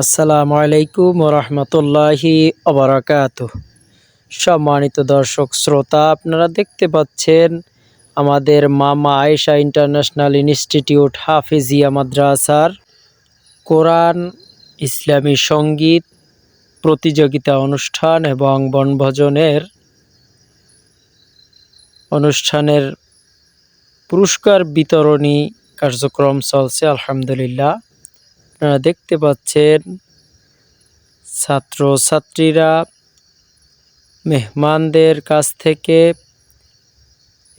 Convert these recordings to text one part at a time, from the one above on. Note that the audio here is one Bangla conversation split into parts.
আসসালামু আলাইকুম রহমতুল্লাহি অবরাকাতুহ। সম্মানিত দর্শক শ্রোতা, আপনারা দেখতে পাচ্ছেন আমাদের মামা আয়েশা ইন্টারন্যাশনাল ইনস্টিটিউট হাফিজিয়া মাদ্রাসার কোরআন, ইসলামী সঙ্গীত প্রতিযোগিতা অনুষ্ঠান এবং বনভোজনের অনুষ্ঠানের পুরস্কার বিতরণী কার্যক্রম চলছে। আলহামদুলিল্লাহ, আপনারা দেখতে পাচ্ছেন ছাত্রছাত্রীরা মেহমানদের কাছ থেকে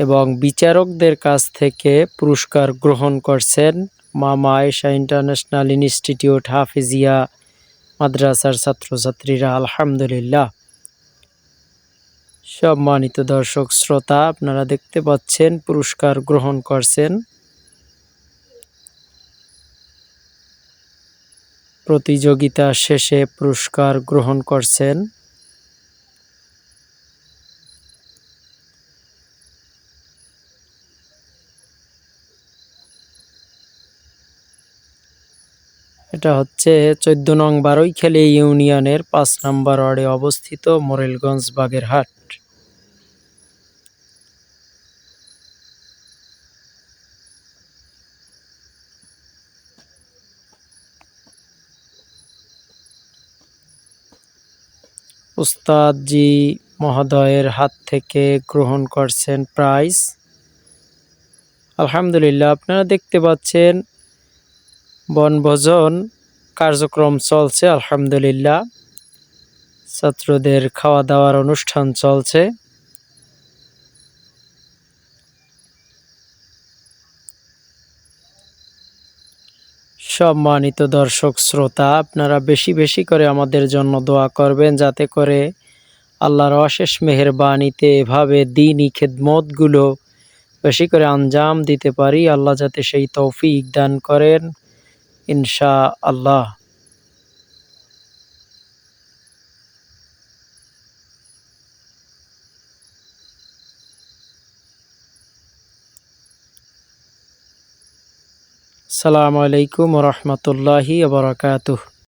এবং বিচারকদের কাছ থেকে পুরস্কার গ্রহণ করছেন। মামা আয়েশা ইন্টারন্যাশনাল ইনস্টিটিউট হাফিজিয়া মাদ্রাসার ছাত্রছাত্রীরা। আলহামদুলিল্লাহ, সম্মানিত দর্শক শ্রোতা, আপনারা দেখতে পাচ্ছেন পুরস্কার গ্রহণ করছেন। প্রতিযোগিতা শেষে পুরস্কার গ্রহণ করছেন। এটা হচ্ছে ১৪ নং বারৈখালী ইউনিয়নের ৫ নম্বর ওয়ার্ডে অবস্থিত মোরেলগঞ্জ বাগেরহাট। উস্তাদ জি মহোদয়ের হাত থেকে গ্রহণ করছেন প্রাইজ। আলহামদুলিল্লাহ, আপনারা দেখতে পাচ্ছেন বনভোজন কার্যক্রম চলছে। আলহামদুলিল্লাহ, ছাত্রদের খাওয়া দাওয়ার অনুষ্ঠান চলছে। সম্মানিত দর্শক শ্রোতা, আপনারা বেশি বেশি করে আমাদের জন্য দোয়া করবেন, যাতে করে আল্লাহর অশেষ মেহেরবানিতে এভাবে দ্বীনি খেদমতগুলো বেশি করে আঞ্জাম দিতে পারি। আল্লাহ যাতে সেই তৌফিক দান করেন, ইনশাআল্লাহ। আসসালামু আলাইকুম রহমতুল্লাহি ওয়া বারাকাতুহু।